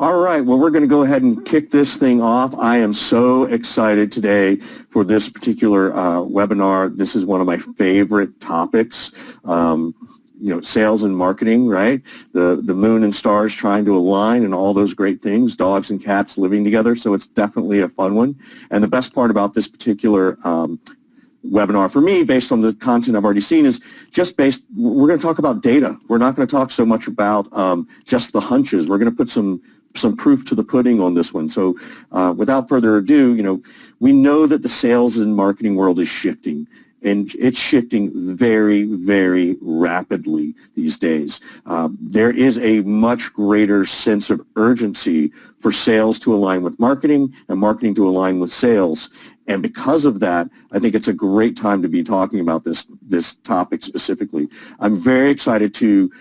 All right, well, we're going to go ahead and kick this thing off. I am so excited today for this particular webinar. This is one of my favorite topics. Sales and marketing, right? The moon and stars trying to align and all those great things, dogs and cats living together. So it's definitely a fun one. And the best part about this particular webinar for me, based on the content I've already seen, is we're going to talk about data. We're not going to talk so much about just the hunches. We're going to put some proof to the pudding on this one. So without further ado, we know that the sales and marketing world is shifting. And it's shifting very, very rapidly these days. There is a much greater sense of urgency for sales to align with marketing and marketing to align with sales. And because of that, I think it's a great time to be talking about this topic specifically. I'm very excited to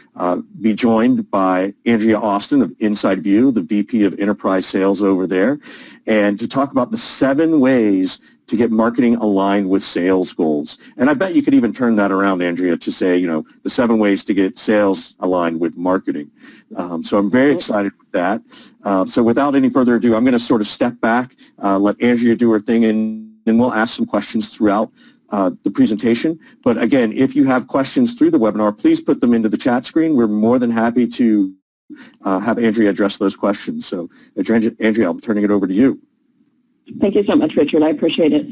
be joined by Andrea Austin of InsideView, the VP of Enterprise Sales over there, and to talk about the 7 ways to get marketing aligned with sales goals. And I bet you could even turn that around, Andrea, to say, the 7 ways to get sales aligned with marketing. So I'm very excited with that. So without any further ado, I'm going to sort of step back, let Andrea do her thing, and then we'll ask some questions throughout the presentation. But again, if you have questions through the webinar, please put them into the chat screen. We're more than happy to have Andrea address those questions. So Andrea, I'm turning it over to you. Thank you so much, Richard. I appreciate it.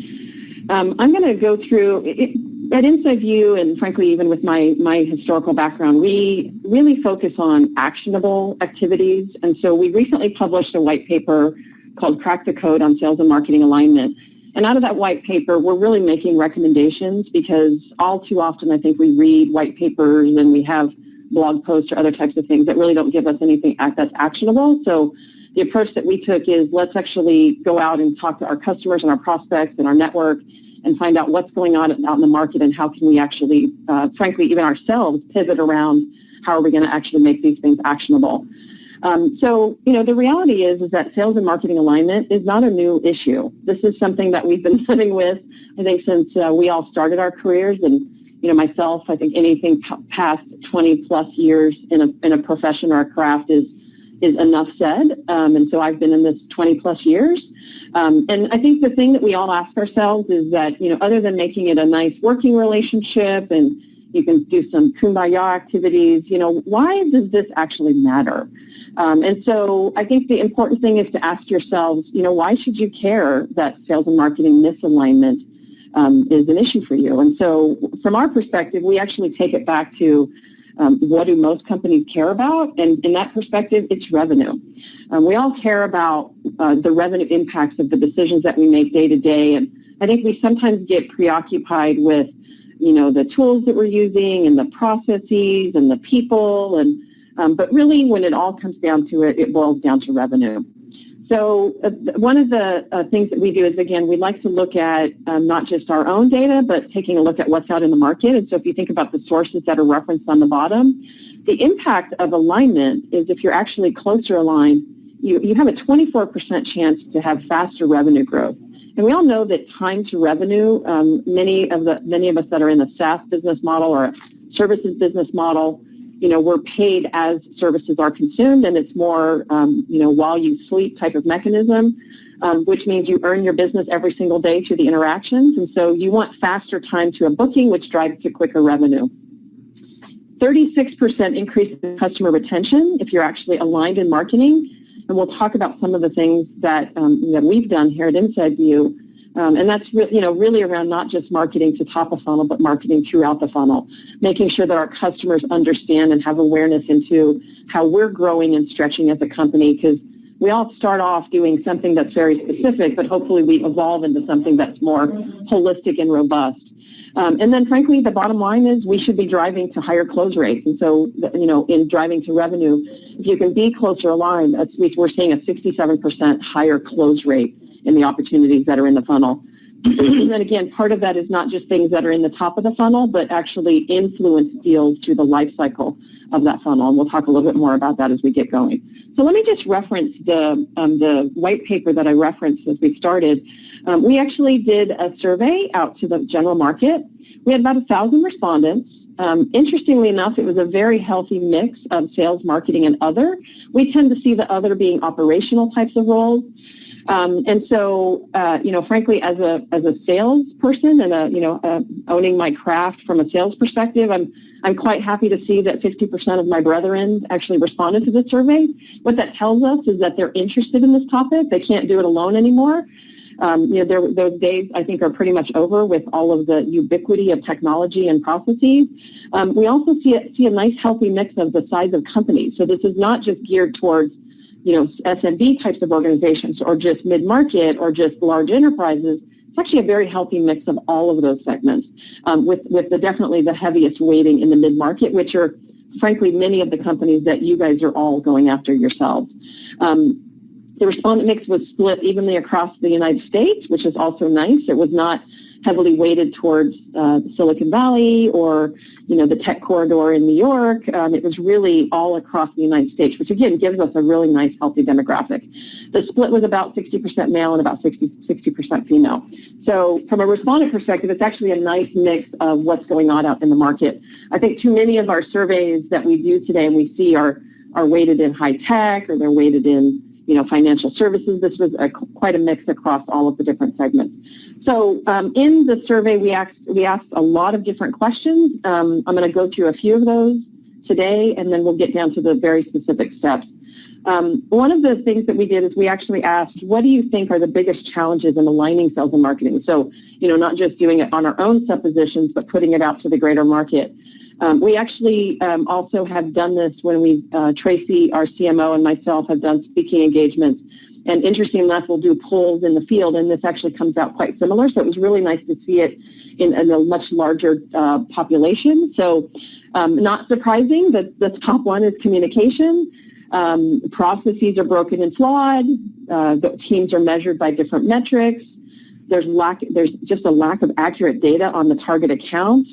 I'm going to go through, at InsideView, and frankly, even with my historical background, we really focus on actionable activities. And so we recently published a white paper called Crack the Code on Sales and Marketing Alignment. And out of that white paper, we're really making recommendations, because all too often I think we read white papers and we have blog posts or other types of things that really don't give us anything that's actionable. So the approach that we took is, let's actually go out and talk to our customers and our prospects and our network and find out what's going on out in the market, and how can we actually, frankly, even ourselves, pivot around how are we going to actually make these things actionable. So the reality is that sales and marketing alignment is not a new issue. This is something that we've been living with, I think, since we all started our careers. And myself, I think anything past 20 plus years in a profession or a craft is enough said. And so I've been in this 20 plus years. And I think the thing that we all ask ourselves is that, other than making it a nice working relationship and you can do some kumbaya activities, why does this actually matter? And so I think the important thing is to ask yourselves, why should you care that sales and marketing misalignment is an issue for you? And so from our perspective, we actually take it back to what do most companies care about? And in that perspective, it's revenue. We all care about the revenue impacts of the decisions that we make day to day. And I think we sometimes get preoccupied with, the tools that we're using and the processes and the people. But really, when it all comes down to it, it boils down to revenue. So one of the things that we do is, again, we like to look at not just our own data, but taking a look at what's out in the market. And so if you think about the sources that are referenced on the bottom, the impact of alignment is, if you're actually closer aligned, you have a 24% chance to have faster revenue growth. And we all know that time to revenue, many of us that are in the SaaS business model or services business model, we're paid as services are consumed, and it's more, while you sleep type of mechanism, which means you earn your business every single day through the interactions. And so you want faster time to a booking, which drives to quicker revenue. 36% increase in customer retention if you're actually aligned in marketing. And we'll talk about some of the things that we've done here at InsideView. And that's really around not just marketing to top of funnel, but marketing throughout the funnel, making sure that our customers understand and have awareness into how we're growing and stretching as a company, because we all start off doing something that's very specific, but hopefully we evolve into something that's more holistic and robust. And then, frankly, the bottom line is we should be driving to higher close rates. And so, in driving to revenue, if you can be closer aligned, we're seeing a 67% higher close rate in the opportunities that are in the funnel. And again, part of that is not just things that are in the top of the funnel, but actually influence deals through the life cycle of that funnel. And we'll talk a little bit more about that as we get going. So let me just reference the white paper that I referenced as we started. We actually did a survey out to the general market. We had about 1,000 respondents, Interestingly enough, it was a very healthy mix of sales, marketing, and other. We tend to see the other being operational types of roles. And so, frankly, as a salesperson and owning my craft from a sales perspective, I'm quite happy to see that 50% of my brethren actually responded to the survey. What that tells us is that they're interested in this topic. They can't do it alone anymore. Those days, I think, are pretty much over with all of the ubiquity of technology and processes. We also see a nice, healthy mix of the size of companies. So this is not just geared towards SMB types of organizations or just mid-market or just large enterprises. It's actually a very healthy mix of all of those segments, with definitely the heaviest weighting in the mid-market, which are, frankly, many of the companies that you guys are all going after yourselves. The respondent mix was split evenly across the United States, which is also nice. It was not heavily weighted towards Silicon Valley or the tech corridor in New York. It was really all across the United States, which again gives us a really nice, healthy demographic. The split was about 60% male and about 60% female. So from a respondent perspective, it's actually a nice mix of what's going on out in the market. I think too many of our surveys that we do today and we see are weighted in high tech or they're weighted in financial services. This was quite a mix across all of the different segments. So in the survey, we asked a lot of different questions. I'm going to go through a few of those today, and then we'll get down to the very specific steps. One of the things that we did is we actually asked, what do you think are the biggest challenges in aligning sales and marketing? So, not just doing it on our own suppositions, but putting it out to the greater market. We actually also have done this when Tracy, our CMO, and myself have done speaking engagements. And interesting enough, we'll do polls in the field, and this actually comes out quite similar. So it was really nice to see it in a much larger population. So not surprising that the top one is communication. Processes are broken and flawed. The teams are measured by different metrics. There's just a lack of accurate data on the target accounts.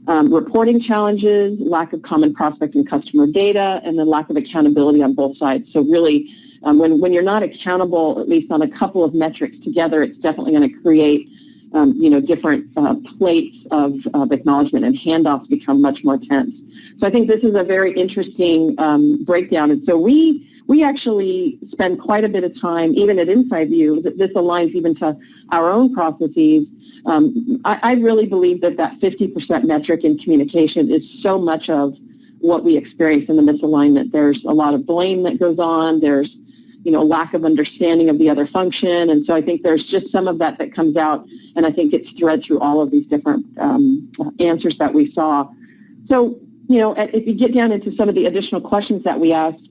Reporting challenges, lack of common prospect and customer data, and then lack of accountability on both sides. So really, when you're not accountable, at least on a couple of metrics together, it's definitely going to create, different plates of acknowledgement, and handoffs become much more tense. So I think this is a very interesting breakdown. And so we actually spend quite a bit of time, even at InsideView, this aligns even to our own processes. I really believe that 50% metric in communication is so much of what we experience in the misalignment. There's a lot of blame that goes on. There's, lack of understanding of the other function. And so I think there's just some of that comes out, and I think it's thread through all of these different answers that we saw. So, if you get down into some of the additional questions that we asked,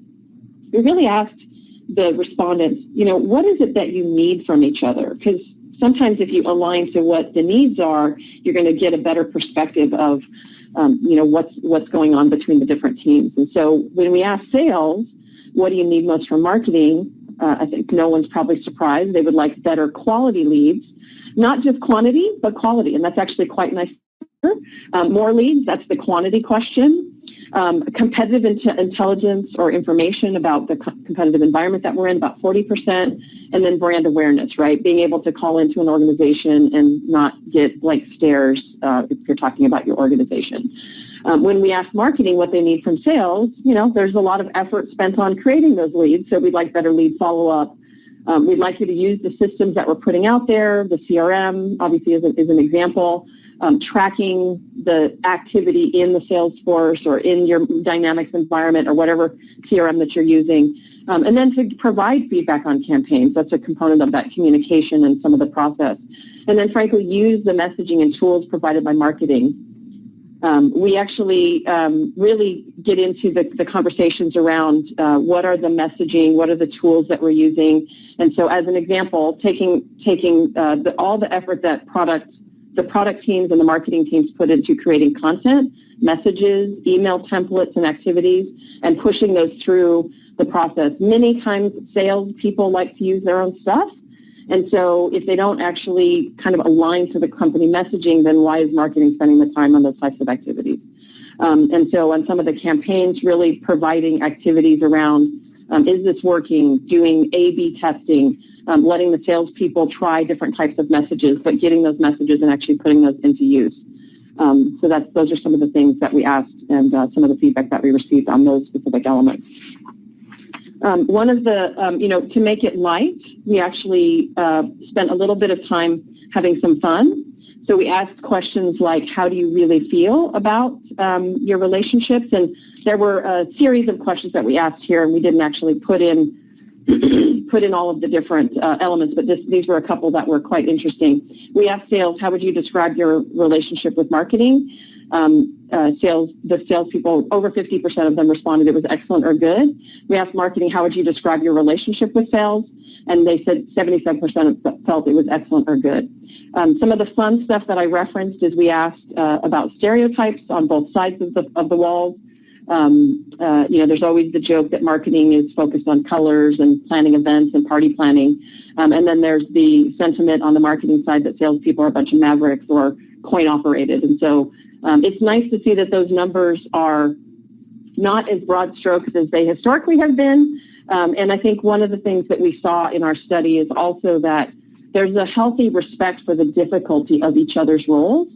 we really asked the respondents, what is it that you need from each other? Because sometimes if you align to what the needs are, you're going to get a better perspective of, what's going on between the different teams. And so when we ask sales, what do you need most from marketing? I think no one's probably surprised. They would like better quality leads, not just quantity, but quality. And that's actually quite nice. More leads, that's the quantity question. Competitive intelligence or information about the competitive environment that we're in, about 40%, and then brand awareness, right? Being able to call into an organization and not get blank stares if you're talking about your organization. When we ask marketing what they need from sales, there's a lot of effort spent on creating those leads, so we'd like better lead follow-up. We'd like you to use the systems that we're putting out there. The CRM, obviously, is an example. Tracking the activity in the Salesforce or in your Dynamics environment or whatever CRM that you're using. And then to provide feedback on campaigns. That's a component of that communication and some of the process. And then, frankly, use the messaging and tools provided by marketing. We actually really get into the conversations around what are the messaging, what are the tools that we're using. And so as an example, taking all the effort that the product teams and the marketing teams put into creating content, messages, email templates, and activities, and pushing those through the process. Many times sales people like to use their own stuff, and so if they don't actually kind of align to the company messaging, then why is marketing spending the time on those types of activities? And so on some of the campaigns, really providing activities around, is this working, doing A/B testing, letting the salespeople try different types of messages, but getting those messages and actually putting those into use. So those are some of the things that we asked and some of the feedback that we received on those specific elements. One of the, to make it light, we actually spent a little bit of time having some fun. So we asked questions like, how do you really feel about your relationships? And there were a series of questions that we asked here, and we didn't actually put in all of the different elements, but these were a couple that were quite interesting. We asked sales, how would you describe your relationship with marketing? The salespeople, over 50% of them responded it was excellent or good. We asked marketing, how would you describe your relationship with sales? And they said 77% felt it was excellent or good. Some of the fun stuff that I referenced is we asked about stereotypes on both sides of the walls. There's always the joke that marketing is focused on colors and planning events and party planning. And then there's the sentiment on the marketing side that salespeople are a bunch of mavericks or coin operated. And so it's nice to see that those numbers are not as broad strokes as they historically have been. And I think one of the things that we saw in our study is also that there's a healthy respect for the difficulty of each other's roles.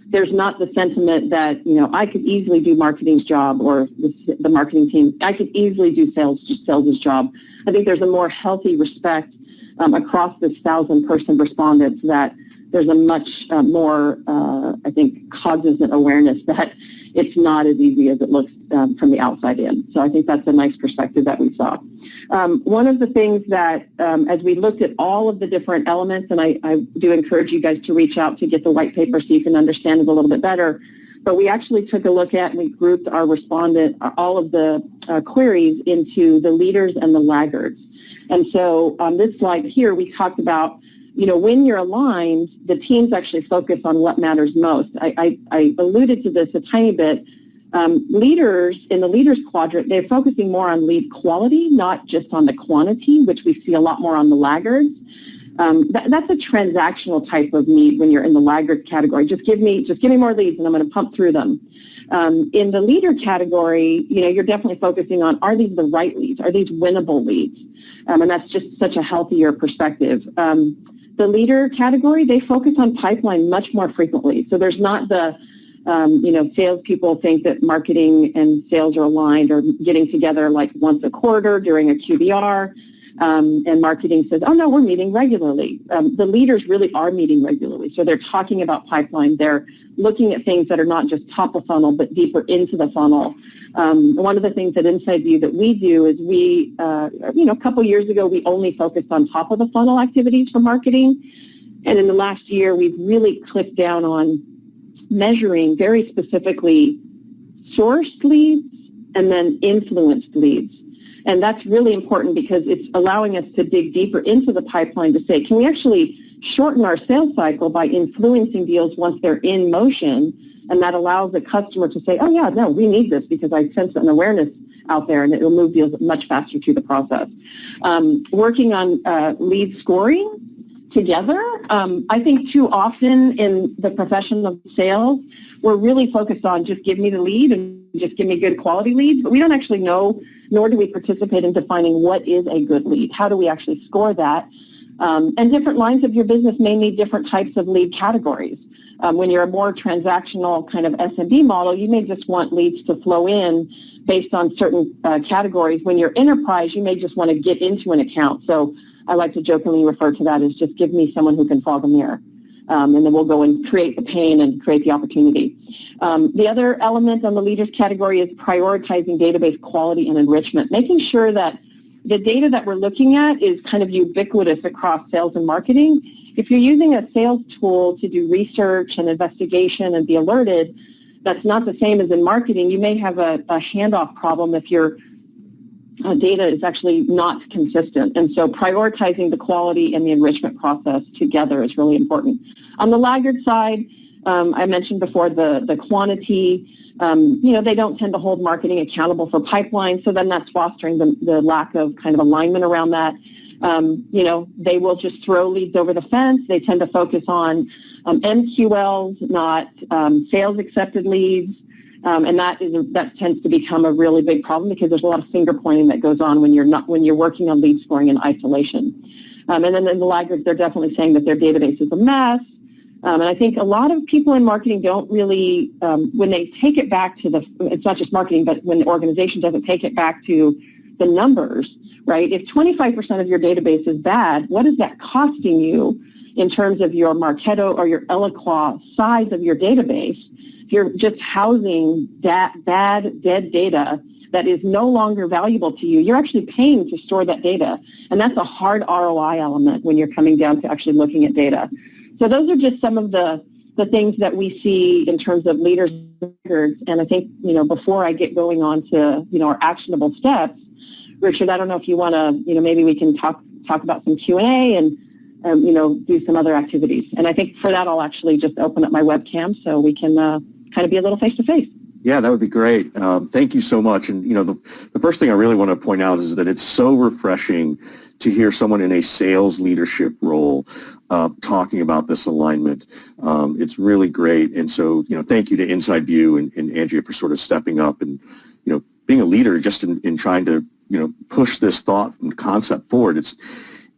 There's not the sentiment that, I could easily do marketing's job or the marketing team, I could easily do sales' job. I think there's a more healthy respect across this 1,000-person respondents that there's a much more, I think, cognizant awareness that it's not as easy as it looks from the outside in. So I think that's a nice perspective that we saw. One of the things that, as we looked at all of the different elements, and I do encourage you guys to reach out to get the white paper so you can understand it a little bit better, but we actually took a look at and we grouped our all of the queries into the leaders and the laggards. And so on this slide here, we talked about when you're aligned, the teams actually focus on what matters most. I alluded to this a tiny bit. Leaders, in the leaders quadrant, they're focusing more on lead quality, not just on the quantity, which we see a lot more on the laggards. That's a transactional type of need when you're in the laggard category. Just give me more leads and I'm going to pump through them. In the leader category, you're definitely focusing on, are these the right leads? Are these winnable leads? And that's just such a healthier perspective. The leader category, they focus on pipeline much more frequently. So there's not the, salespeople think that marketing and sales are aligned or getting together like once a quarter during a QBR, and marketing says, oh no, we're meeting regularly. The leaders really are meeting regularly. So they're talking about pipeline. They're looking at things that are not just top of funnel, but deeper into the funnel. One of the things at InsideView that we do is a couple years ago, we only focused on top of the funnel activities for marketing. And in the last year, we've really clicked down on measuring very specifically sourced leads and then influenced leads. And that's really important because it's allowing us to dig deeper into the pipeline to say, can we actually shorten our sales cycle by influencing deals once they're in motion? And that allows the customer to say, oh yeah, no, we need this because I sense an awareness out there and it will move deals much faster through the process. Working on lead scoring together, I think too often in the profession of sales, we're really focused on just give me the lead and just give me good quality leads, but we don't actually know, nor do we participate in defining what is a good lead. How do we actually score that? And different lines of your business may need different types of lead categories. When you're a more transactional kind of SMB model, you may just want leads to flow in based on certain categories. When you're enterprise, you may just want to get into an account. So I like to jokingly refer to that as just give me someone who can fog a mirror. And then we'll go and create the pain and create the opportunity. The other element on the leaders category is prioritizing database quality and enrichment, making sure that the data that we're looking at is kind of ubiquitous across sales and marketing. If you're using a sales tool to do research and investigation and be alerted, that's not the same as in marketing. You may have a handoff problem if your data is actually not consistent. And so prioritizing the quality and the enrichment process together is really important. On the laggard side, I mentioned before the quantity. They don't tend to hold marketing accountable for pipeline, so then that's fostering the lack of kind of alignment around that. They will just throw leads over the fence. They tend to focus on MQLs, not sales accepted leads. And that tends to become a really big problem because there's a lot of finger pointing that goes on when you're working on lead scoring in isolation. And then in the laggards, they're definitely saying that their database is a mess. And I think a lot of people in marketing don't really, when they take it back to it's not just marketing, but when the organization doesn't take it back to the numbers, right? If 25% of your database is bad, what is that costing you in terms of your Marketo or your Eloqua size of your database? If you're just housing that bad, dead data that is no longer valuable to you, you're actually paying to store that data. And that's a hard ROI element when you're coming down to actually looking at data. So those are just some of the things that we see in terms of leaders' records. And I think, before I get going on to, our actionable steps, Richard, I don't know if you want to, maybe we can talk about some Q&A and, do some other activities. And I think for that, I'll actually just open up my webcam so we can kind of be a little face-to-face. Yeah, that would be great. Thank you so much. And, the first thing I really want to point out is that it's so refreshing to hear someone in a sales leadership role talking about this alignment. It's really great. And so, thank you to InsideView and Andrea for sort of stepping up and, being a leader just in trying to, push this thought and concept forward.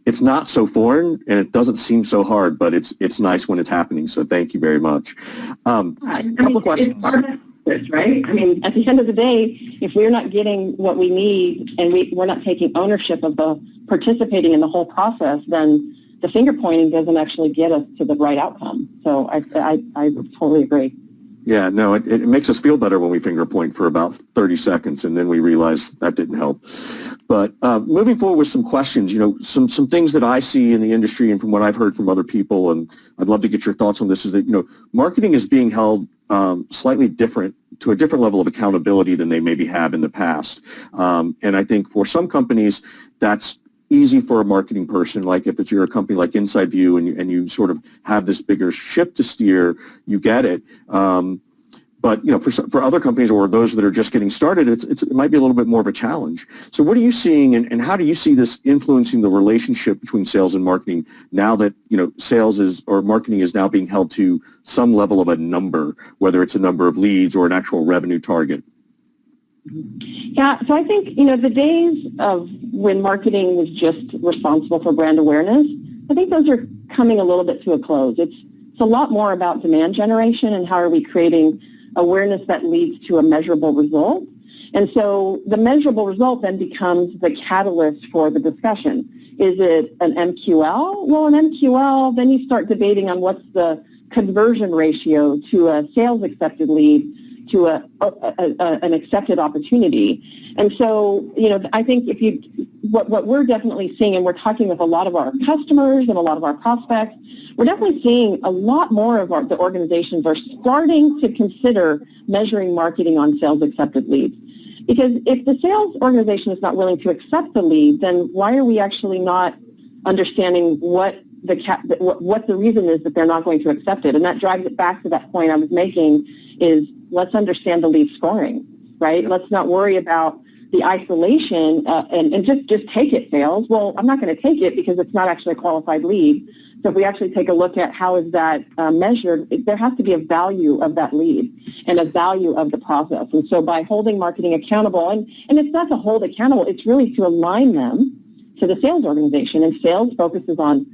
It's not so foreign and it doesn't seem so hard, but it's nice when it's happening. So thank you very much. Couple of questions. Right? I mean, at the end of the day, if we're not getting what we need and we're not taking ownership of participating in the whole process, then the finger pointing doesn't actually get us to the right outcome. So I totally agree. Yeah, no, it makes us feel better when we finger point for about 30 seconds and then we realize that didn't help. But moving forward with some questions, some things that I see in the industry and from what I've heard from other people, and I'd love to get your thoughts on this, is that, marketing is being held slightly different, to a different level of accountability than they maybe have in the past. And I think for some companies, that's easy for a marketing person, like if you're a company like InsideView and you sort of have this bigger ship to steer, you get it. But for other companies or those that are just getting started, it might be a little bit more of a challenge. So what are you seeing, and how do you see this influencing the relationship between sales and marketing now that sales or marketing is now being held to some level of a number, whether it's a number of leads or an actual revenue target? Yeah, so I think the days of when marketing was just responsible for brand awareness, I think those are coming a little bit to a close. It's a lot more about demand generation and how are we creating awareness that leads to a measurable result. And so the measurable result then becomes the catalyst for the discussion. Is it an MQL? Well, an MQL, then you start debating on what's the conversion ratio to a sales accepted lead to an accepted opportunity. And so, I think what we're definitely seeing, and we're talking with a lot of our customers and a lot of our prospects, we're definitely seeing a lot more of the organizations are starting to consider measuring marketing on sales accepted leads. Because if the sales organization is not willing to accept the lead, then why are we actually not understanding what the reason is that they're not going to accept it? And that drives it back to that point I was making is let's understand the lead scoring, right? Let's not worry about the isolation and just take it, sales. Well, I'm not going to take it because it's not actually a qualified lead. So if we actually take a look at how is that measured, there has to be a value of that lead and a value of the process. And so by holding marketing accountable, and it's not to hold accountable, it's really to align them to the sales organization. And sales focuses on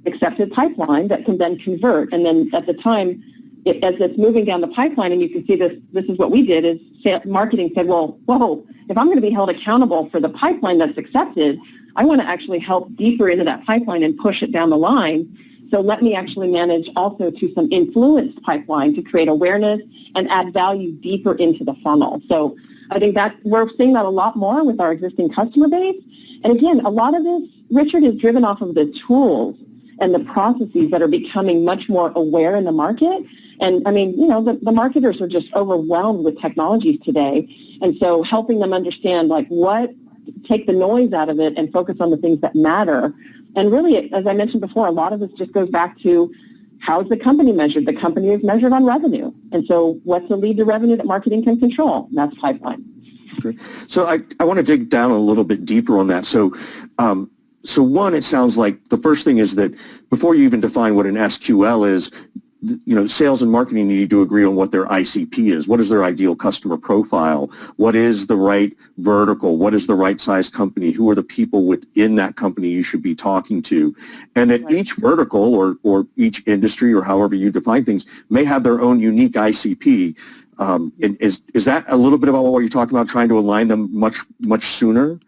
accepted pipeline that can then convert. And then at the time, as it's moving down the pipeline, and you can see this is what we did, is marketing said, well, whoa, if I'm going to be held accountable for the pipeline that's accepted, I want to actually help deeper into that pipeline and push it down the line. So let me actually manage also to some influenced pipeline to create awareness and add value deeper into the funnel. So I think that we're seeing that a lot more with our existing customer base. And again, a lot of this, Richard, is driven off of the tools and the processes that are becoming much more aware in the market. And I mean, the marketers are just overwhelmed with technologies today. And so helping them understand take the noise out of it and focus on the things that matter. And really, as I mentioned before, a lot of this just goes back to how is the company measured? The company is measured on revenue. And so what's the lead to revenue that marketing can control? That's pipeline. Okay. So I want to dig down a little bit deeper on that. So one, it sounds like the first thing is that before you even define what an SQL is, sales and marketing need to agree on what their ICP is. What is their ideal customer profile? What is the right vertical? What is the right size company? Who are the people within that company you should be talking to? And that each vertical or each industry or however you define things may have their own unique ICP. Is that a little bit about what you're talking about, trying to align them much sooner?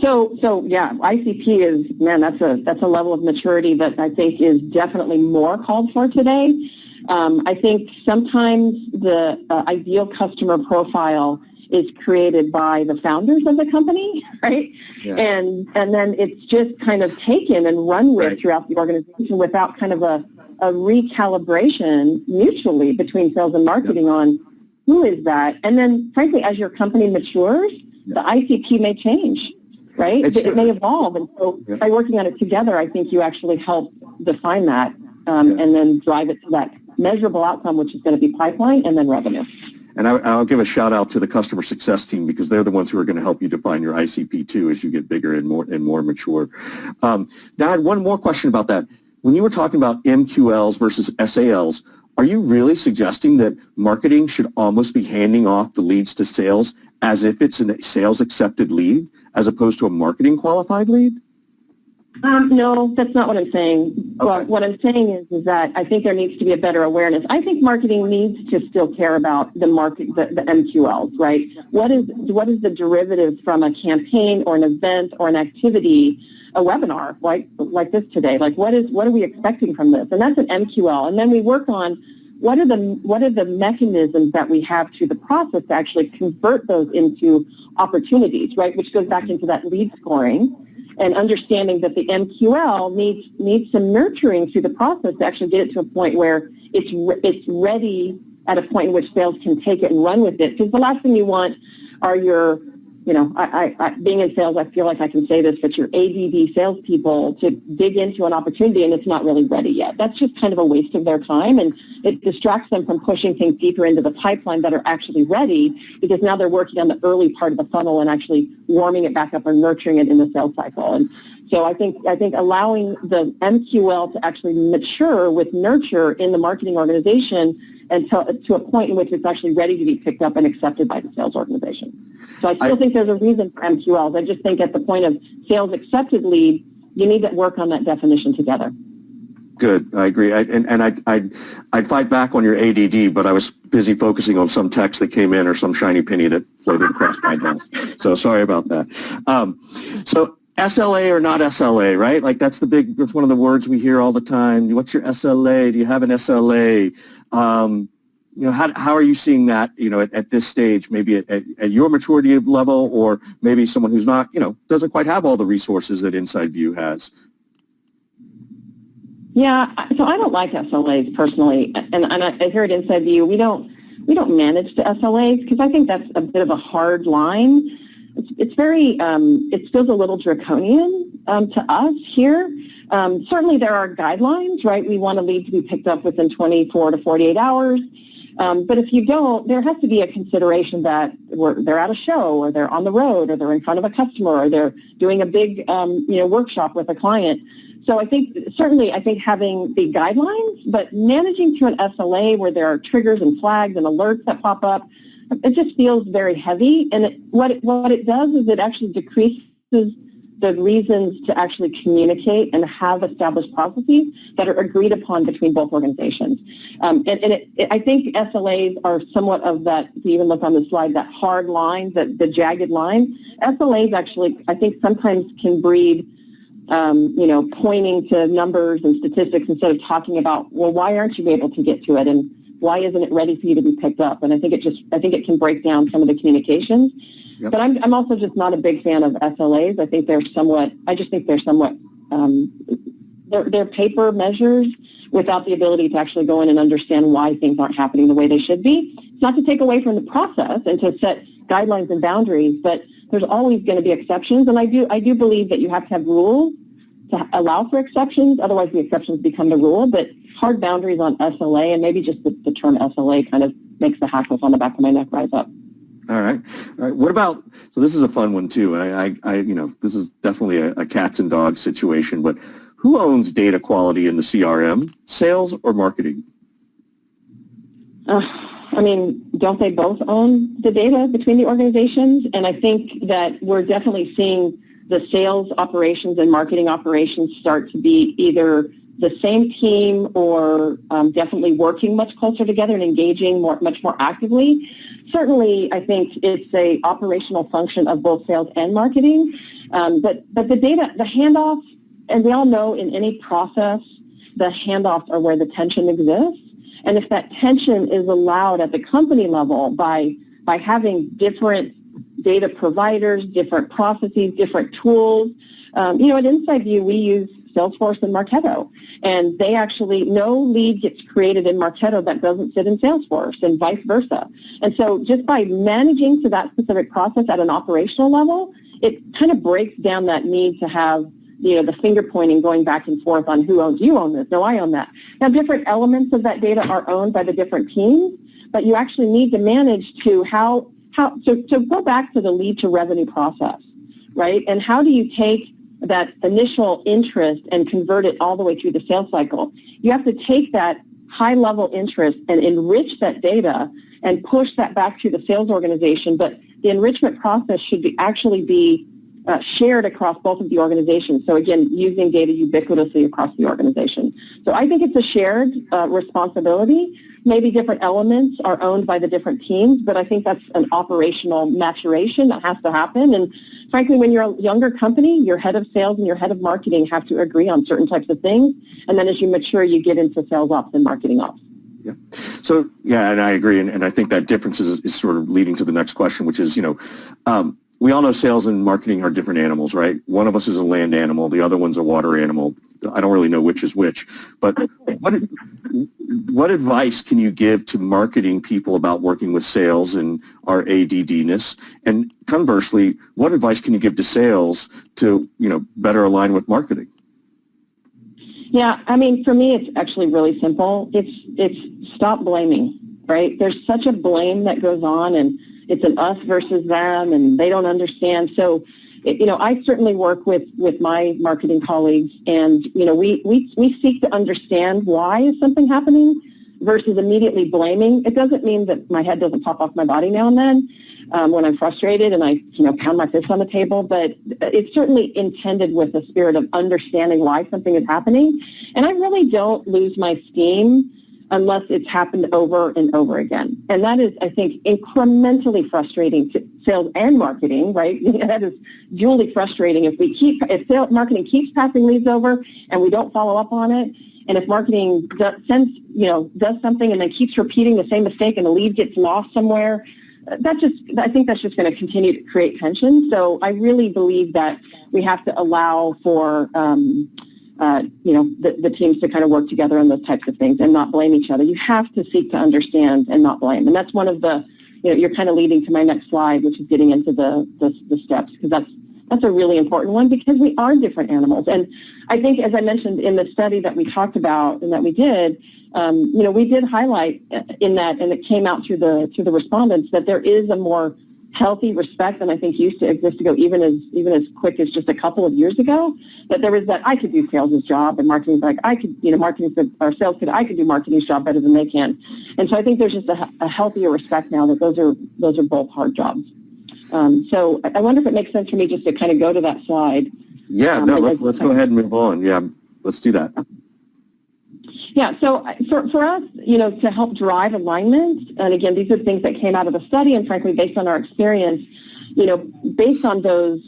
So yeah, ICP is, man, that's a level of maturity that I think is definitely more called for today. I think sometimes the ideal customer profile is created by the founders of the company, right? Yeah. And then it's just kind of taken and run with throughout the organization without kind of a recalibration mutually between sales and marketing on who is that. And then, frankly, as your company matures, the ICP may change. Right? It may evolve. And so by working on it together, I think you actually help define that and then drive it to that measurable outcome, which is going to be pipeline and then revenue. And I'll give a shout out to the customer success team because they're the ones who are going to help you define your ICP too as you get bigger and more mature. Now I had one more question about that. When you were talking about MQLs versus SALs, are you really suggesting that marketing should almost be handing off the leads to sales as if it's a sales accepted lead as opposed to a marketing qualified lead? No, that's not what I'm saying. Okay. Well, what I'm saying is that I think there needs to be a better awareness. I think marketing needs to still care about the MQLs, right? What is the derivative from a campaign or an event or an activity, a webinar like this today? Like what are we expecting from this? And that's an MQL. And then we work on what are the mechanisms that we have to the process to actually convert those into opportunities, right? Which goes back into that lead scoring and understanding that the MQL needs some nurturing through the process to actually get it to a point where it's ready at a point in which sales can take it and run with it. Because the last thing you want are your, I being in sales, I feel like I can say this, but your ADD salespeople to dig into an opportunity and it's not really ready yet. That's just kind of a waste of their time, and it distracts them from pushing things deeper into the pipeline that are actually ready because now they're working on the early part of the funnel and actually warming it back up or nurturing it in the sales cycle. And so I think allowing the MQL to actually mature with nurture in the marketing organization until to a point in which it's actually ready to be picked up and accepted by the sales organization. So I still think there's a reason for MQLs. I just think at the point of sales accepted lead, you need to work on that definition together. Good, I agree. I'd fight back on your ADD, but I was busy focusing on some text that came in or some shiny penny that floated across my desk. So sorry about that. So SLA or not SLA, right? Like that's one of the words we hear all the time. What's your SLA? Do you have an SLA? How are you seeing that, at this stage, maybe at your maturity level, or maybe someone who's not, doesn't quite have all the resources that InsideView has? Yeah, so I don't like SLAs personally, and I hear at InsideView we don't manage the SLAs because I think that's a bit of a hard line. It's very it feels a little draconian to us here. Certainly there are guidelines, right? We want a lead to be picked up within 24 to 48 hours. But if you don't, there has to be a consideration that they're at a show or they're on the road or they're in front of a customer or they're doing a big workshop with a client. So I think having the guidelines, but managing to an SLA where there are triggers and flags and alerts that pop up, it just feels very heavy. And what it does is it actually decreases the reasons to actually communicate and have established processes that are agreed upon between both organizations. I think SLAs are somewhat of that, if you even look on the slide, that hard line, the jagged line. SLAs actually, I think, sometimes can breed, pointing to numbers and statistics instead of talking about, well, why aren't you able to get to it? And why isn't it ready for you to be picked up? And I think it can break down some of the communications. Yep. But I'm also just not a big fan of SLAs. I think they're somewhat they're paper measures without the ability to actually go in and understand why things aren't happening the way they should be. It's not to take away from the process and to set guidelines and boundaries, but there's always going to be exceptions. And I do believe that you have to have rules to allow for exceptions. Otherwise, the exceptions become the rule. But hard boundaries on SLA, and maybe just the term SLA kind of makes the hackles on the back of my neck rise up. All right. What about, so this is a fun one too, and I this is definitely a cats and dogs situation, but Who owns data quality in the CRM, sales or marketing? I mean, don't they both own the data between the organizations? And I think that we're definitely seeing the sales operations and marketing operations start to be either the same team or definitely working much closer together and engaging much more actively. Certainly, I think it's a operational function of both sales and marketing. But the data, the handoffs, and we all know in any process, the handoffs are where the tension exists. And if that tension is allowed at the company level by having different data providers, different processes, different tools, at InsideView we use Salesforce and Marketo, and they actually, no lead gets created in Marketo that doesn't sit in Salesforce and vice versa. And so just by managing to that specific process at an operational level, it kind of breaks down that need to have the finger pointing going back and forth on who owns, you own this, no, I own that. Now, different elements of that data are owned by the different teams, but you actually need to manage to so go back to the lead to revenue process, right? And how do you take that initial interest and convert it all the way through the sales cycle? You have to take that high-level interest and enrich that data and push that back to the sales organization, but the enrichment process should actually be shared across both of the organizations. So again, using data ubiquitously across the organization. So I think it's a shared responsibility. Maybe different elements are owned by the different teams, but I think that's an operational maturation that has to happen. And frankly, when you're a younger company, your head of sales and your head of marketing have to agree on certain types of things. And then as you mature, you get into sales ops and marketing ops. Yeah. So, yeah, and I agree. And I think that difference is sort of leading to the next question, which is, we all know sales and marketing are different animals, right? One of us is a land animal. The other one's a water animal. I don't really know which is which. But what advice can you give to marketing people about working with sales and our ADD-ness? And conversely, what advice can you give to sales to, better align with marketing? Yeah, I mean, for me, it's actually really simple. It's stop blaming, right? There's such a blame that goes on, and it's an us versus them, and they don't understand. So, I certainly work with my marketing colleagues, and, we seek to understand why is something happening versus immediately blaming. It doesn't mean that my head doesn't pop off my body now and then when I'm frustrated and I, pound my fist on the table, but it's certainly intended with the spirit of understanding why something is happening. And I really don't lose my steam unless it's happened over and over again. And that is, I think, incrementally frustrating to sales and marketing, right? That is dually frustrating if sales marketing keeps passing leads over and we don't follow up on it. And if marketing does something and then keeps repeating the same mistake and the lead gets lost somewhere, I think that's just going to continue to create tension. So I really believe that we have to allow for the teams to kind of work together on those types of things and not blame each other. You have to seek to understand and not blame. And that's one of the, you're kind of leading to my next slide, which is getting into the steps, because that's a really important one, because we are different animals. And I think, as I mentioned in the study that we talked about and that we did, we did highlight in that, and it came out through the respondents, that there is a more healthy respect than I think used to exist ago, even as quick as just a couple of years ago. That there was that I could do sales' job, and marketing's like I could, I could do marketing's job better than they can. And so I think there's just a healthier respect now that those are both hard jobs. So I wonder if it makes sense for me just to kind of go to that slide. Yeah, let's go ahead and move on. Yeah, let's do that. Yeah, so for us, to help drive alignment, and again, these are things that came out of the study, and frankly, based on our experience, based on those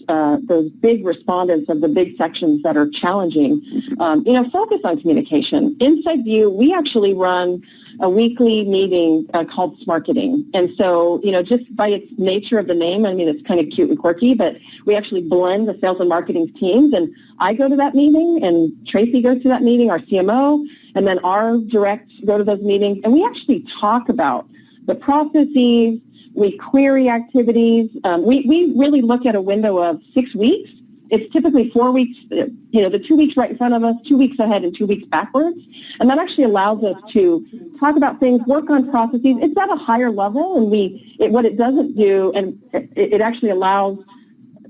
big respondents of the big sections that are challenging, focus on communication. InsideView, we actually run a weekly meeting called Smarketing. And so, just by its nature of the name, I mean, it's kind of cute and quirky, but we actually blend the sales and marketing teams. And I go to that meeting, and Tracy goes to that meeting, our CMO, and then our directs go to those meetings. And we actually talk about the processes, we query activities. We really look at a window of 6 weeks. It's typically 4 weeks, the 2 weeks right in front of us, 2 weeks ahead, and 2 weeks backwards. And that actually allows us to talk about things, work on processes. It's at a higher level, and what it doesn't do, and it actually allows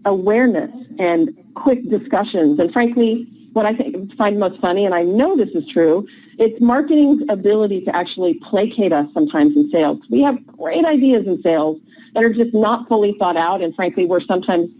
awareness and quick discussions. And frankly, what I think find most funny, and I know this is true, it's marketing's ability to actually placate us sometimes in sales. We have great ideas in sales that are just not fully thought out, and frankly, we're sometimes,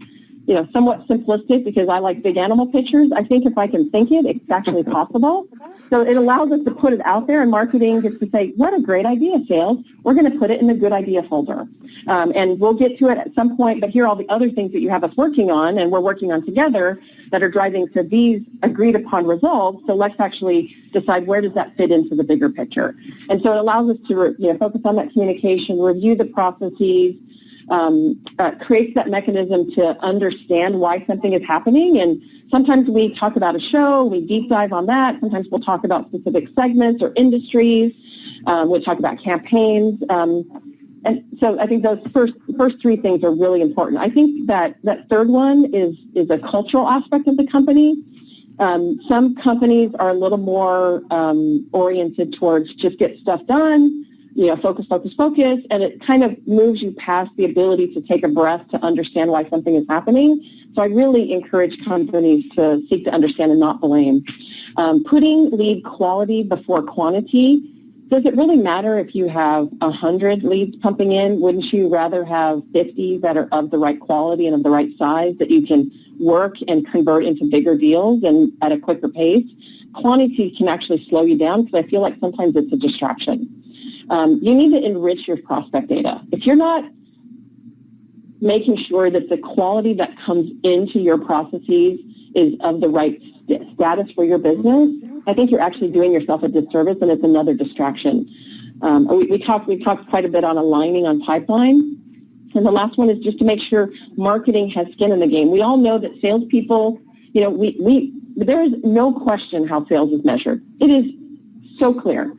somewhat simplistic because I like big animal pictures. I think if I can think it, it's actually possible. So it allows us to put it out there, and marketing gets to say, what a great idea, sales. We're going to put it in the good idea folder. And we'll get to it at some point, but here are all the other things that you have us working on, and we're working on together that are driving to these agreed upon results. So let's actually decide where does that fit into the bigger picture. And so it allows us to focus on that communication, review the processes, creates that mechanism to understand why something is happening. And sometimes we talk about a show, we deep dive on that. Sometimes we'll talk about specific segments or industries. We'll talk about campaigns. And so I think those first three things are really important. I think that third one is a cultural aspect of the company. Some companies are a little more oriented towards just get stuff done, focus, and it kind of moves you past the ability to take a breath to understand why something is happening. So I really encourage companies to seek to understand and not blame. Putting lead quality before quantity. Does it really matter if you have 100 leads pumping in? Wouldn't you rather have 50 that are of the right quality and of the right size that you can work and convert into bigger deals and at a quicker pace? Quantity can actually slow you down because I feel like sometimes it's a distraction. You need to enrich your prospect data. If you're not making sure that the quality that comes into your processes is of the right status for your business, I think you're actually doing yourself a disservice, and it's another distraction. We talked quite a bit on aligning on pipeline, and the last one is just to make sure marketing has skin in the game. We all know that salespeople, there is no question how sales is measured. It is so clear.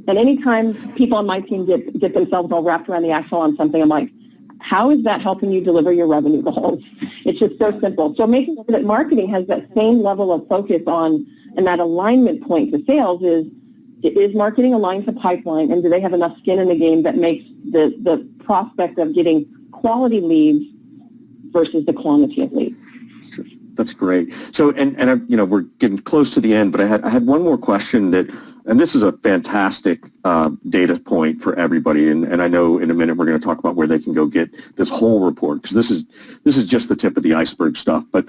And anytime people on my team get themselves all wrapped around the axle on something, I'm like, how is that helping you deliver your revenue goals? It's just so simple. So making sure that marketing has that same level of focus on, and that alignment point to sales is marketing aligned to pipeline, and do they have enough skin in the game that makes the prospect of getting quality leads versus the quantity of leads? Sure. That's great. So, and we're getting close to the end, but I had one more question and this is a fantastic data point for everybody, and I know in a minute we're going to talk about where they can go get this whole report, because this is just the tip of the iceberg stuff. But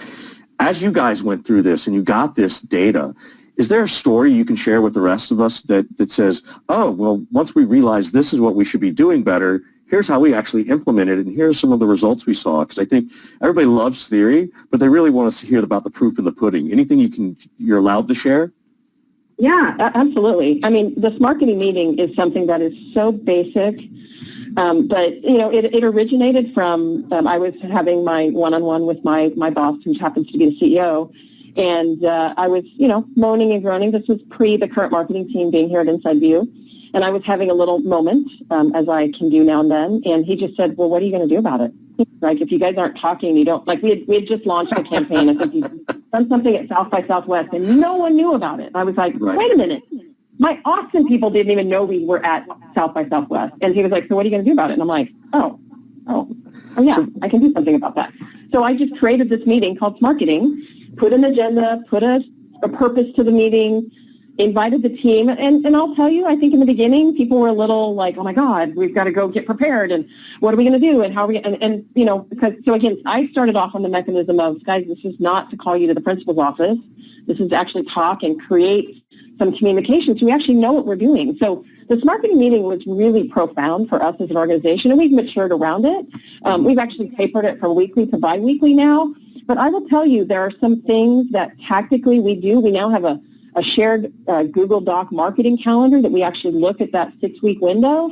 as you guys went through this and you got this data, is there a story you can share with the rest of us that says, oh, well, once we realized this is what we should be doing better, here's how we actually implemented it, and here's some of the results we saw? Because I think everybody loves theory, but they really want us to hear about the proof in the pudding. Anything you're allowed to share? Yeah, absolutely. I mean, this marketing meeting is something that is so basic, but it originated from I was having my one-on-one with my boss, who happens to be the CEO, and I was moaning and groaning. This was pre the current marketing team being here at InsideView, and I was having a little moment, as I can do now and then, and he just said, well, what are you going to do about it? Like, if you guys aren't talking, you don't, like, we had just launched a campaign. I think you've done something at South by Southwest, and no one knew about it. I was like, wait a minute. My Austin people didn't even know we were at South by Southwest. And he was like, so what are you going to do about it? And I'm like, oh yeah, I can do something about that. So I just created this meeting called Marketing, put an agenda, put a purpose to the meeting, invited the team, and I'll tell you, I think in the beginning, people were a little like, oh my God, we've got to go get prepared, and what are we going to do, and how are we, because, so again, I started off on the mechanism of, guys, this is not to call you to the principal's office. This is to actually talk and create some communication so we actually know what we're doing. So this marketing meeting was really profound for us as an organization, and we've matured around it. We've actually tapered it from weekly to biweekly now, but I will tell you, there are some things that tactically we do. We now have a shared Google Doc marketing calendar that we actually look at that 6-week window.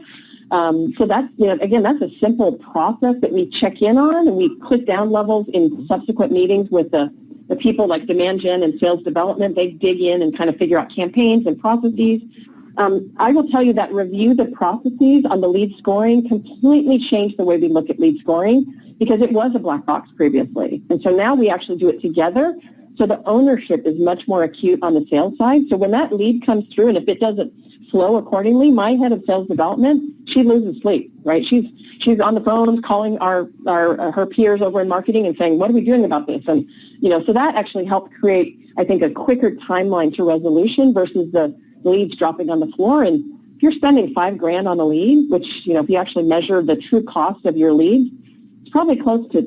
So that's, again, that's a simple process that we check in on, and we put down levels in subsequent meetings with the people like demand gen and sales development. They dig in and kind of figure out campaigns and processes. I will tell you that review the processes on the lead scoring completely changed the way we look at lead scoring, because it was a black box previously. And so now we actually do it together. So the ownership is much more acute on the sales side. So when that lead comes through, and if it doesn't flow accordingly, my head of sales development, she loses sleep, right? She's on the phone calling her peers over in marketing and saying, what are we doing about this? And, so that actually helped create I think, a quicker timeline to resolution versus the leads dropping on the floor. And if you're spending $5,000 on a lead, which, if you actually measure the true cost of your leads, it's probably close to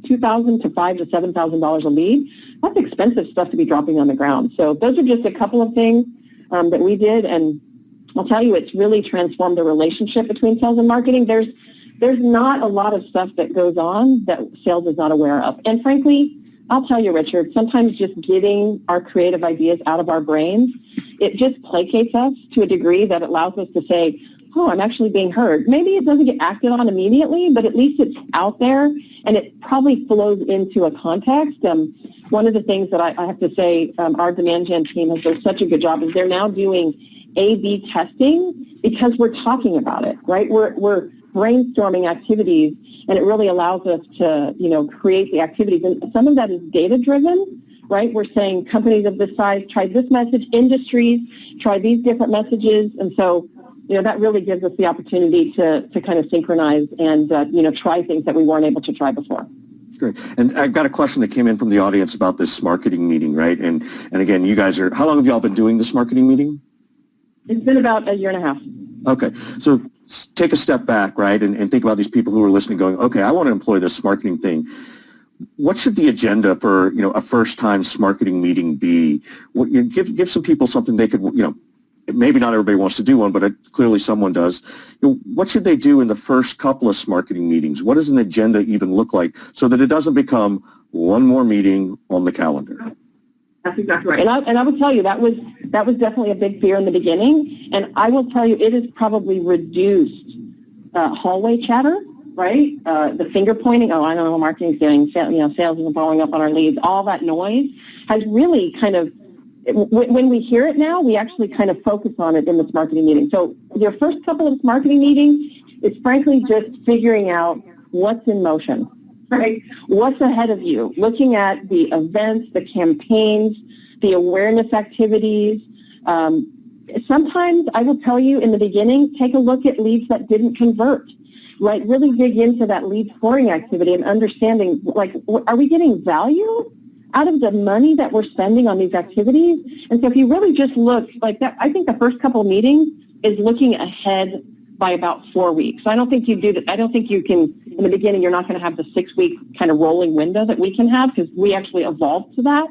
$2,000 to $5,000 to $7,000 a lead. That's expensive stuff to be dropping on the ground. So those are just a couple of things that we did, and I'll tell you, it's really transformed the relationship between sales and marketing. There's not a lot of stuff that goes on that sales is not aware of. And frankly, I'll tell you, Richard, sometimes just getting our creative ideas out of our brains, it just placates us to a degree that allows us to say, oh, I'm actually being heard. Maybe it doesn't get acted on immediately, but at least it's out there, and it probably flows into a context. One of the things that I have to say our demand gen team has done such a good job is they're now doing A/B testing because we're talking about it, right? We're brainstorming activities, and it really allows us to, create the activities. And some of that is data-driven, right? We're saying companies of this size, try this message, industries, try these different messages. And so, that really gives us the opportunity to kind of synchronize and, try things that we weren't able to try before. Great. And I've got a question that came in from the audience about this marketing meeting, right? And again, you guys how long have you all been doing this marketing meeting? It's been about a year and a half. Okay. So take a step back, right, and think about these people who are listening going, okay, I want to employ this marketing thing. What should the agenda for, a first-time marketing meeting be? Give some people something they could, maybe not everybody wants to do one, but clearly someone does. What should they do in the first couple of marketing meetings? What does an agenda even look like so that it doesn't become one more meeting on the calendar? That's exactly right. And I would tell you that was definitely a big fear in the beginning. And I will tell you it has probably reduced hallway chatter, right? The finger pointing, I don't know what marketing's doing, sales isn't following up on our leads, all that noise has really kind of, when we hear it now, we actually kind of focus on it in this marketing meeting. So your first couple of marketing meetings is frankly just figuring out what's in motion, right? What's ahead of you? Looking at the events, the campaigns, the awareness activities. Sometimes I will tell you in the beginning, take a look at leads that didn't convert, right? Really dig into that lead scoring activity and understanding, are we getting value out of the money that we're spending on these activities? And so if you really just look like that, I think the first couple of meetings is looking ahead by about 4 weeks. I don't think you do that. I don't think you can, in the beginning, you're not going to have the 6-week kind of rolling window that we can have because we actually evolved to that.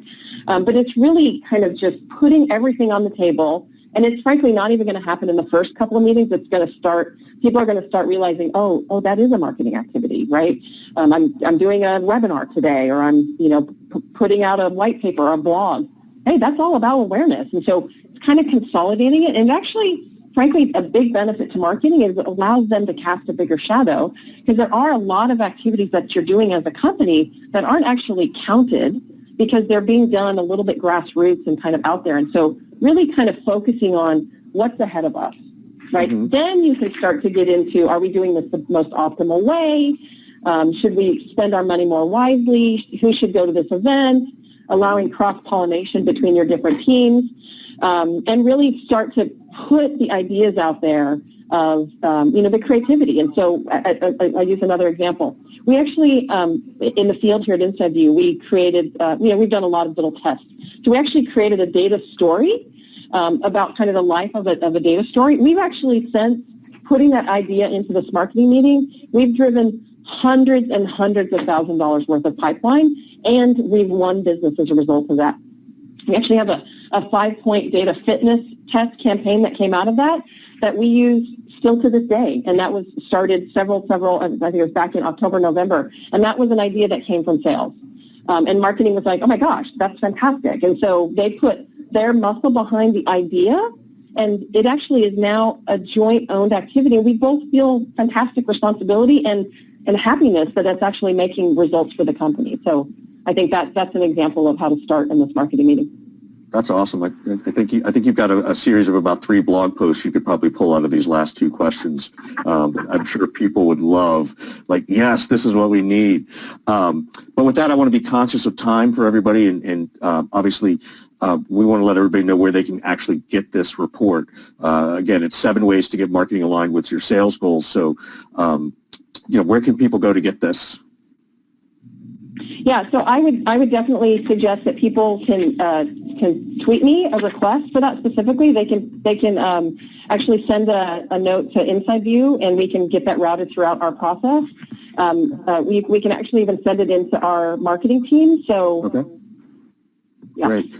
But it's really kind of just putting everything on the table. And it's frankly not even going to happen in the first couple of meetings. It's going to start, people are going to start realizing, oh, that is a marketing activity, right? I'm doing a webinar today, or I'm, putting out a white paper or a blog. Hey, that's all about awareness. And so it's kind of consolidating it. And actually, frankly, a big benefit to marketing is it allows them to cast a bigger shadow because there are a lot of activities that you're doing as a company that aren't actually counted because they're being done a little bit grassroots and kind of out there. And so really kind of focusing on what's ahead of us, right? Mm-hmm. Then you can start to get into, are we doing this the most optimal way? Should we spend our money more wisely? Who should go to this event? Allowing cross-pollination between your different teams, and really start to put the ideas out there of, the creativity. And so I use another example. We actually, in the field here at InsideView, we created, we've done a lot of little tests. So we actually created a data story about kind of the life of a data story. We've actually, since putting that idea into this marketing meeting, we've driven hundreds and hundreds of $1,000s worth of pipeline, and we've won business as a result of that. We actually have a 5-point data fitness test campaign that came out of that we use still to this day, and that was started several, I think it was back in October, November, and that was an idea that came from sales. And marketing was like, oh my gosh, that's fantastic. And so they put their muscle behind the idea, and it actually is now a joint-owned activity. We both feel fantastic responsibility and happiness that it's actually making results for the company. So I think that's an example of how to start in this marketing meeting. That's awesome. I think you've got a series of about 3 blog posts you could probably pull out of these last 2 questions. I'm sure people would love, yes, this is what we need. But with that, I want to be conscious of time for everybody, and obviously we want to let everybody know where they can actually get this report. Again, it's 7 ways to get marketing aligned with your sales goals. So, where can people go to get this? Yeah, so I would definitely suggest that people can can tweet me a request for that specifically, they can actually send a note to InsideView, and we can get that routed throughout our process. We can actually even send it into our marketing team. So, okay. Yeah. Great.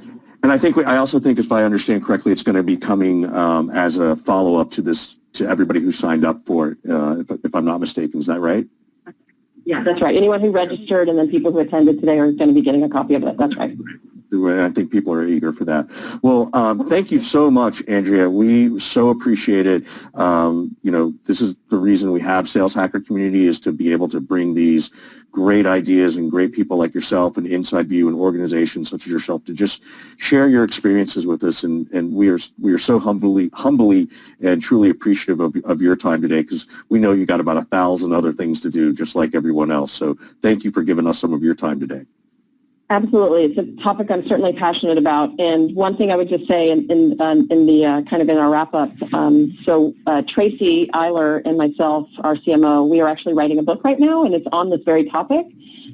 And I also think, if I understand correctly, it's going to be coming as a follow-up to this, to everybody who signed up for it, if I'm not mistaken. Is that right? Yeah, that's right. Anyone who registered and then people who attended today are going to be getting a copy of it. That's right. I think people are eager for that. Well, thank you so much, Andrea. We so appreciate it. This is the reason we have Sales Hacker Community, is to be able to bring these great ideas and great people like yourself and InsideView and organizations such as yourself to just share your experiences with us. And we are so humbly and truly appreciative of your time today, because we know you got about 1,000 other things to do just like everyone else. So thank you for giving us some of your time today. Absolutely. It's a topic I'm certainly passionate about. And one thing I would just say in our wrap-up, Tracy Eiler and myself, our CMO, we are actually writing a book right now, and it's on this very topic.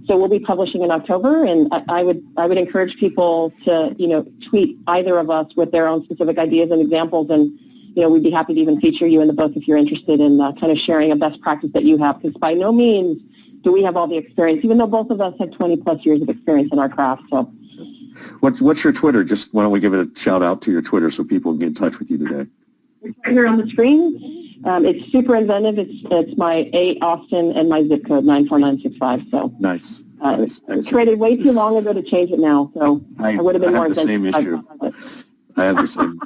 So we'll be publishing in October, and I would encourage people to, tweet either of us with their own specific ideas and examples, and, we'd be happy to even feature you in the book if you're interested in kind of sharing a best practice that you have, because by no means do we have all the experience, even though both of us have 20 plus years of experience in our craft. So, what's your Twitter? Just why don't we give it a shout out to your Twitter so people can get in touch with you today? It's right here on the screen. It's super inventive. It's my 8 Austin and my zip code 94965. So nice. It's created way too long ago to change it now. So I would have been more inventive. I have the same.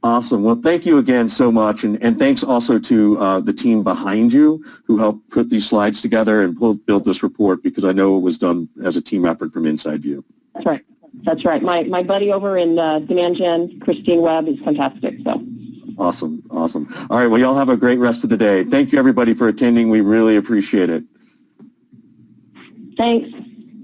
Awesome. Well, thank you again so much. And thanks also to the team behind you who helped put these slides together and build this report, because I know it was done as a team effort from InsideView. That's right. That's right. My buddy over in Demand Gen, Christine Webb, is fantastic. So. Awesome. Awesome. All right. Well, y'all have a great rest of the day. Thank you, everybody, for attending. We really appreciate it. Thanks.